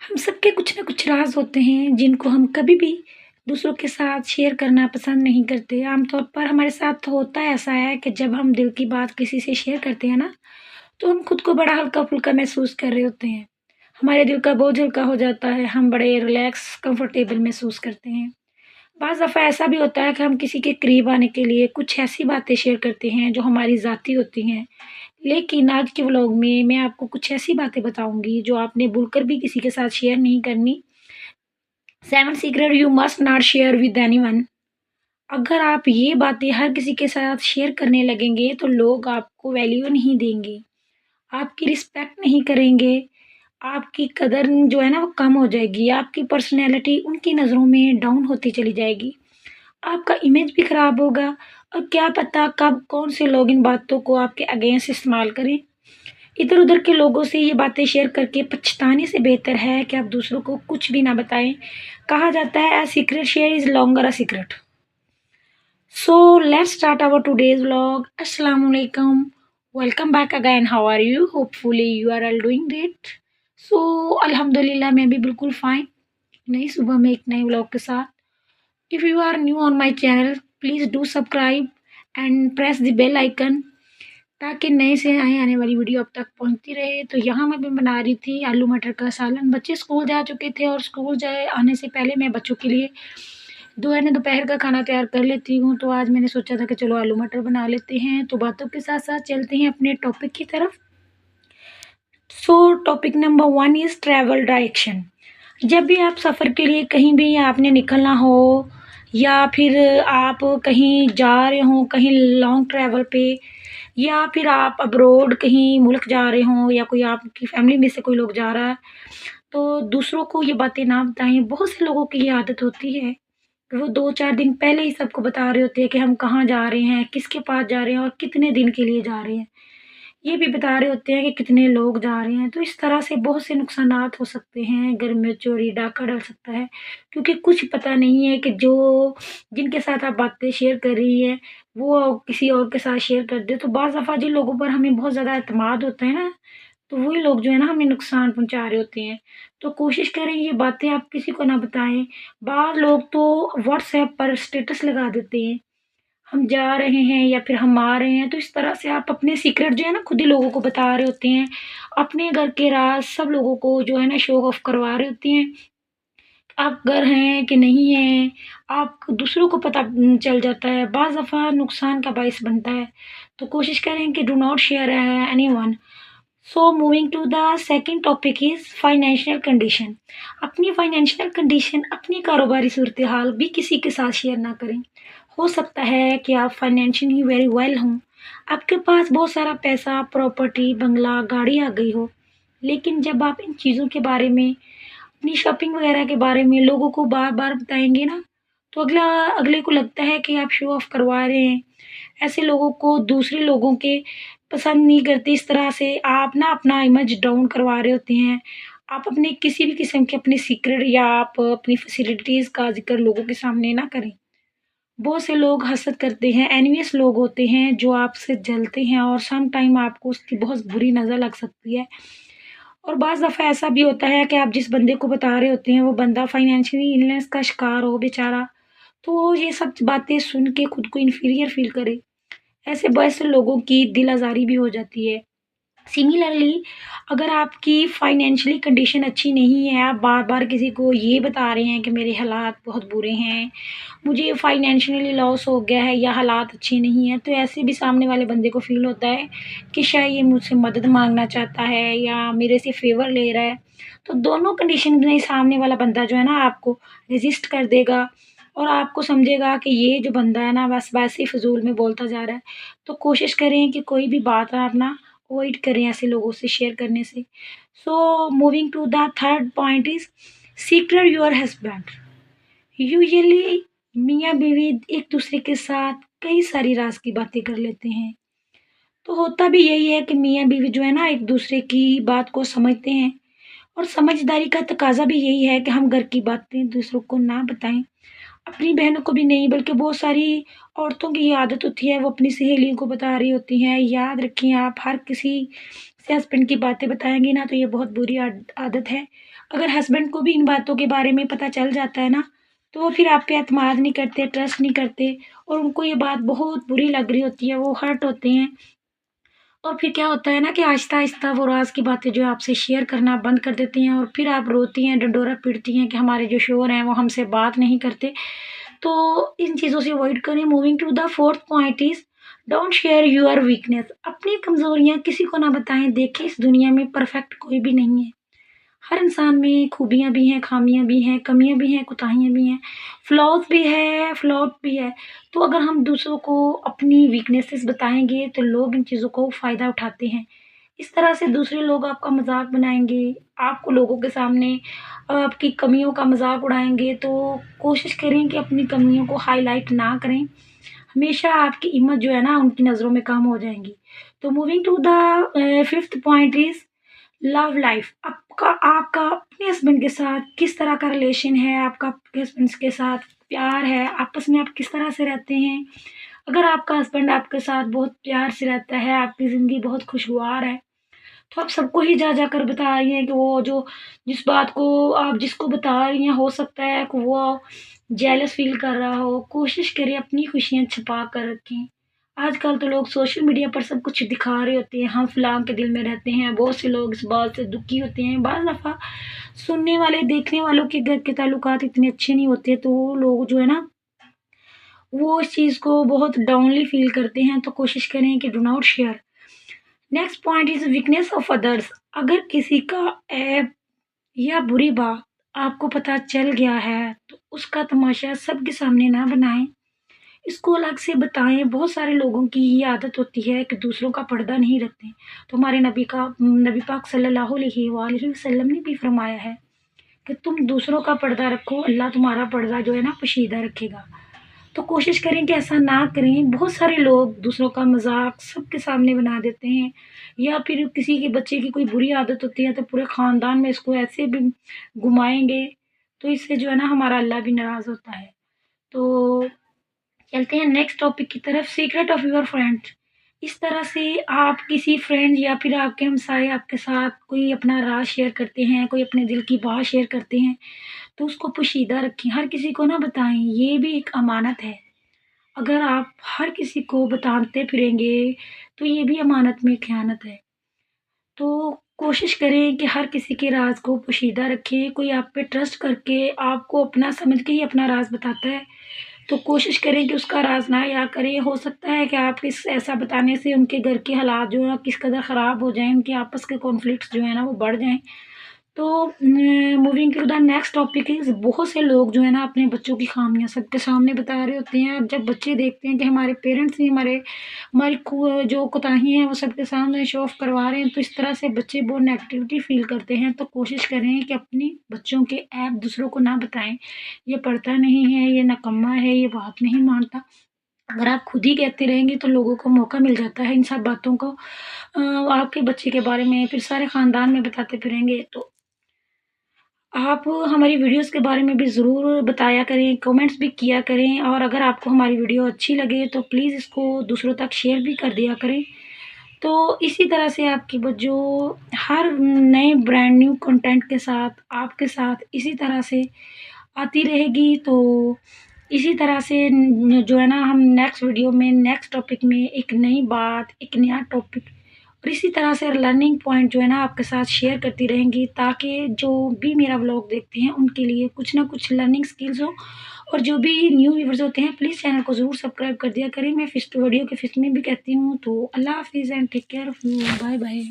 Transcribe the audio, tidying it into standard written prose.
हम सबके कुछ ना कुछ राज होते हैं जिनको हम कभी भी दूसरों के साथ शेयर करना पसंद नहीं करते। आमतौर पर हमारे साथ होता ऐसा है कि जब हम दिल की बात किसी से शेयर करते हैं ना, तो हम खुद को बड़ा हल्का-फुल्का महसूस कर रहे होते हैं। हमारे दिल का बोझ हल्का हो जाता है, हम बड़े रिलैक्स, कंफर्टेबल महसूस करते हैं। बाज़ दफ़ा ऐसा भी होता है कि हम किसी के करीब आने के लिए कुछ ऐसी बातें शेयर करते हैं जो हमारी ज़ाती होती हैं। लेकिन आज के व्लॉग में मैं आपको कुछ ऐसी बातें बताऊँगी जो आपने भूलकर भी किसी के साथ शेयर नहीं करनी। 7 secret you must not share with anyone. अगर आप ये बातें हर किसी के साथ शेयर करने लगेंगे तो लोग आपको वैल्यू नहीं देंगे, आपकी रिस्पेक्ट नहीं करेंगे, आपकी कदर जो है ना वो कम हो जाएगी, आपकी पर्सनैलिटी उनकी नज़रों में डाउन होती चली जाएगी। आपका इमेज भी खराब होगा और क्या पता कब कौन से लोग इन बातों को आपके अगेंस्ट इस्तेमाल करें। इधर-उधर के लोगों से ये बातें शेयर करके पछताने से बेहतर है कि आप दूसरों को कुछ भी ना बताएँ। कहा जाता है a secret share is longer a secret. So let's start our today's vlog. अस्सलाम वालेकुम। Welcome back again. How are you? Hopefully you are all doing great. So अल्हम्दुलिल्लाह मैं भी बिल्कुल फाइन। नई सुबह में एक नए व्लॉग के साथ। If you are new on my channel please do subscribe and press the bell icon ताकि नए से नए आने वाली वीडियो अब तक पहुंचती रहे। तो यहाँ मैं बना रही थी आलू मटर का सालन। बच्चे स्कूल जा चुके थे और स्कूल जाए आने से पहले मैं बच्चों के लिए दोपहर का खाना तैयार कर लेती हूँ। तो आज मैंने सोचा था कि चलो आलू मटर बना लेते हैं। तो बातों के साथ साथ चलते हैं अपने टॉपिक की तरफ। सो topic number 1 is travel direction. जब भी आप सफ़र के लिए कहीं भी आपने निकलना हो या फिर आप कहीं जा रहे हों, कहीं लॉन्ग ट्रैवल पे या फिर आप अब्रॉड कहीं मुल्क जा रहे हों या कोई आपकी फैमिली में से कोई लोग जा रहा है, तो दूसरों को ये बातें ना बताएँ। बहुत से लोगों की ये आदत होती है, कि वो 2-4 दिन पहले ही सबको बता रहे होते हैं कि हम कहाँ जा रहे हैं, किसके पास जा रहे हैं और कितने दिन के लिए जा रहे हैं। ये भी बता रहे होते हैं कि कितने लोग जा रहे हैं, तो इस तरह से बहुत से नुकसानात हो सकते हैं, घर में चोरी डाका डल सकता है, क्योंकि कुछ पता नहीं है कि जो जिनके साथ आप बातें शेयर कर रही हैं, वो किसी और के साथ शेयर कर दें। तो बाज़ दफ़ा जिन लोगों पर हमें बहुत ज़्यादा एतमाद होता है ना, तो वही लोग जो है ना हमें नुकसान पहुँचा रहे होते हैं। तो कोशिश करें ये बातें आप किसी को ना बताएँ। बाज़ लोग तो व्हाट्सएप पर स्टेटस लगा देते हैं। हम जा रहे हैं या फिर हम आ रहे हैं, तो इस तरह से आप अपने सीक्रेट जो है ना खुद ही लोगों को बता रहे होते हैं। अपने घर के राज़ सब लोगों को जो है ना शो ऑफ करवा रहे होते हैं। आप घर हैं कि नहीं हैं, आप दूसरों को पता चल जाता है, बाज़ दफ़ा नुकसान का बाइस बनता है। तो कोशिश करें कि do not share anyone. So moving to the second topic is financial condition. अपनी फाइनेंशियल कंडीशन, अपनी कारोबारी सूरत-ए-हाल भी किसी के साथ शेयर ना करें। हो सकता है कि आप फाइनेंशियली वेरी वेल हों, आपके पास बहुत सारा पैसा, प्रॉपर्टी, बंगला, गाड़ी आ गई हो, लेकिन जब आप इन चीज़ों के बारे में, अपनी शॉपिंग वगैरह के बारे में लोगों को बार-बार बताएँगे ना, तो अगले को लगता है कि आप शो ऑफ करवा रहे हैं। ऐसे लोगों को दूसरे लोगों के पसंद नहीं करते। इस तरह से आप ना अपना इमेज डाउन करवा रहे होते हैं। आप अपने किसी भी किस्म के अपने सीक्रेट या आप अपनी फैसिलिटीज़ का ज़िक्र लोगों के सामने ना करें। बहुत से लोग हसद करते हैं, एनवियस लोग होते हैं जो आपसे जलते हैं और सम टाइम आपको उसकी बहुत बुरी नज़र लग सकती है। और बाज़ दफ़ा ऐसा भी होता है कि आप जिस बंदे को बता रहे होते हैं, वो बंदा फाइनेंशियली इलनेस का शिकार हो बेचारा, तो वो ये सब बातें सुन के खुद को इन्फीरियर फ़ील करे। ऐसे बहुत से लोगों की दिल आज़ारी भी हो जाती है। सिमिलरली अगर आपकी फाइनेंशियली कंडीशन अच्छी नहीं है, आप बार-बार किसी को ये बता रहे हैं कि मेरे हालात बहुत बुरे हैं, मुझे फाइनेंशियली लॉस हो गया है या हालात अच्छे नहीं हैं, तो ऐसे भी सामने वाले बंदे को फ़ील होता है कि शायद ये मुझसे मदद माँगना चाहता है या मेरे से फ़ेवर ले रहा है। तो दोनों कंडीशन में सामने वाला बंदा जो है ना आपको रेज़िस्ट कर देगा और आपको समझेगा कि ये जो बंदा है ना बस वैसे ही फ़िज़ूल में बोलता जा रहा है। तो कोशिश करें कि कोई भी बात आप ना अवॉइड करें ऐसे लोगों से शेयर करने से। So moving to the third point is secret your husband. Usually मियाँ-बीवी एक-दूसरे के साथ कई सारी राज़ की बातें कर लेते हैं। तो होता भी यही है कि मियाँ-बीवी जो है ना एक-दूसरे की बात को समझते हैं और समझदारी का तकाज़ा भी यही है कि हम घर की बातें दूसरों को ना बताएँ। अपनी बहनों को भी नहीं बल्कि बहुत सारी औरतों की ये आदत होती है वो अपनी सहेलियों को बता रही होती हैं। याद रखें आप हर किसी से हस्बैंड की बातें बताएँगे ना, तो ये बहुत बुरी आदत है। अगर हस्बैंड को भी इन बातों के बारे में पता चल जाता है ना, तो वो फिर आप पे एतमाद नहीं करते, ट्रस्ट नहीं करते और उनको ये बात बहुत बुरी लग रही होती है, वो हर्ट होते हैं। और फिर क्या होता है ना कि आहिस्ता-आहिस्ता वो राज़ की बातें जो है आपसे शेयर करना बंद कर देती हैं और फिर आप रोती हैं, ढिंढोरा पीटती हैं कि हमारे जो शौहर हैं वो हमसे बात नहीं करते। तो इन चीज़ों से अवॉइड करें। Moving to the fourth point is don't share your weakness. अपनी कमज़ोरियाँ किसी को ना बताएँ। देखिए, इस दुनिया में परफेक्ट कोई भी नहीं है। हर इंसान में खूबियाँ भी हैं, ख़ामियाँ भी हैं, कमियाँ भी हैं, कोताहियाँ भी हैं, फ्लॉज़ भी है, फ्लॉट भी है। तो अगर हम दूसरों को अपनी वीकनेसेस बताएँगे तो लोग इन चीज़ों को फ़ायदा उठाते हैं। इस तरह से दूसरे लोग आपका मज़ाक बनाएँगे, आपको लोगों के सामने आपकी कमियों का मज़ाक उड़ाएँगे, तो कोशिश करें कि अपनी कमियों को हाइलाइट ना करें। हमेशा आपकी इमेज जो है ना उनकी नज़रों में कम हो जाएँगी। तो moving to the fifth point is love life. आपका आपका अपने हस्बैंड के साथ किस तरह का रिलेशन है, आपका आपके हस्बैंड के साथ प्यार है, आपस में आप किस तरह से रहते हैं। अगर आपका हस्बैंड आपके साथ बहुत प्यार से रहता है, आपकी ज़िंदगी बहुत खुशगवार है, तो आप सबको ही जा कर बता रही हैं कि वो जो जिस बात को आप जिसको बता रही हैं, हो सकता है कि वो जेलस फ़ील कर रहा हो। कोशिश करें अपनी खुशियाँ छुपा कर रखें। आजकल तो लोग सोशल मीडिया पर सब कुछ दिखा रहे होते हैं, हम फलाँ के दिल में रहते हैं। बहुत से लोग इस बात से दुखी होते हैं। बाज़ दफ़ा सुनने वाले, देखने वालों के घर के ताल्लुकात इतने अच्छे नहीं होते, तो वो लोग जो है ना, वो इस चीज़ को बहुत डाउनली फ़ील करते हैं, तो कोशिश करें कि do not share. Next point is weakness of others. अगर किसी का ऐब या बुरी बात आपको पता चल गया है, तो उसका तमाशा सबके सामने ना बनाएँ। इसको अलग से बताएँ। बहुत सारे लोगों की ये आदत होती है कि दूसरों का पर्दा नहीं रखते। तो हमारे नबी पाक सल्लल्लाहु अलैहि वसल्लम ने भी फरमाया है कि तुम दूसरों का पर्दा रखो, अल्लाह तुम्हारा पर्दा जो है ना पोशीदा रखेगा। तो कोशिश करें कि ऐसा ना करें। बहुत सारे लोग दूसरों का मज़ाक सबके सामने बना देते हैं, या फिर किसी के बच्चे की कोई बुरी आदत होती है तो पूरे ख़ानदान में इसको ऐसे भी घुमाएँगे, तो इससे जो है ना हमारा अल्लाह भी नाराज़ होता है। तो चलते हैं नेक्स्ट टॉपिक की तरफ, सीक्रेट ऑफ योर फ्रेंड्स। इस तरह से आप किसी फ्रेंड या फिर आपके हमसाये आपके साथ कोई अपना राज शेयर करते हैं, कोई अपने दिल की बात शेयर करते हैं, तो उसको पोशीदा रखें, हर किसी को ना बताएँ। ये भी एक अमानत है। अगर आप हर किसी को बताते फिरेंगे, तो ये भी अमानत में ख़यानत है। तो कोशिश करें कि हर किसी के राज़ को पोशीदा रखें। कोई आप पे ट्रस्ट करके आपको अपना समझ के ही अपना राज़ बताता है, तो कोशिश करें कि उसका राज़ ना या करें। हो सकता है कि आप इस ऐसा बताने से उनके घर के हालात जो हैं किस कदर ख़राब हो जाएँ, उनके आपस के कॉन्फ्लिक्ट्स जो हैं ना वो बढ़ जाएँ। तो moving to the next topic is बहुत से लोग जो है ना अपने बच्चों की ख़ामियाँ सबके सामने बता रहे होते हैं, और जब बच्चे देखते हैं कि हमारे पेरेंट्स ही हमारी जो कोताही हैं वो सबके सामने शो ऑफ करवा रहे हैं, तो इस तरह से बच्चे बहुत नेगेटिविटी फ़ील करते हैं। तो कोशिश करें कि अपनी बच्चों के ऐब दूसरों को ना बताएँ। ये पढ़ता नहीं है, ये निकम्मा है, ये बात नहीं मानता। अगर आप खुद ही कहते रहेंगे तो लोगों को मौका मिल जाता है इन सब बातों को आपके बच्चे के बारे में फिर सारे ख़ानदान में बताते फिरेंगे। तो आप हमारी वीडियोज़ के बारे में भी ज़रूर बताया करें, कमेंट्स भी किया करें, और अगर आपको हमारी वीडियो अच्छी लगे तो प्लीज़ इसको दूसरों तक शेयर भी कर दिया करें। तो इसी तरह से आपकी जो हर नए ब्रांड न्यू कंटेंट के साथ आपके साथ इसी तरह से आती रहेगी। तो इसी तरह से जो है ना हम नेक्स्ट वीडियो में नेक्स्ट टॉपिक में एक नई बात, एक नया टॉपिक और इसी तरह से लर्निंग पॉइंट जो है ना आपके साथ शेयर करती रहेंगी, ताकि जो भी मेरा व्लॉग देखते हैं उनके लिए कुछ ना कुछ लर्निंग स्किल्स हो। और जो भी न्यू व्यूअर्स होते हैं प्लीज़ चैनल को ज़रूर सब्सक्राइब कर दिया करें। मैं फिस्ट वीडियो के फिस्ट में भी कहती हूँ। तो अल्लाह हाफ़िज़ and take care of you. Bye bye.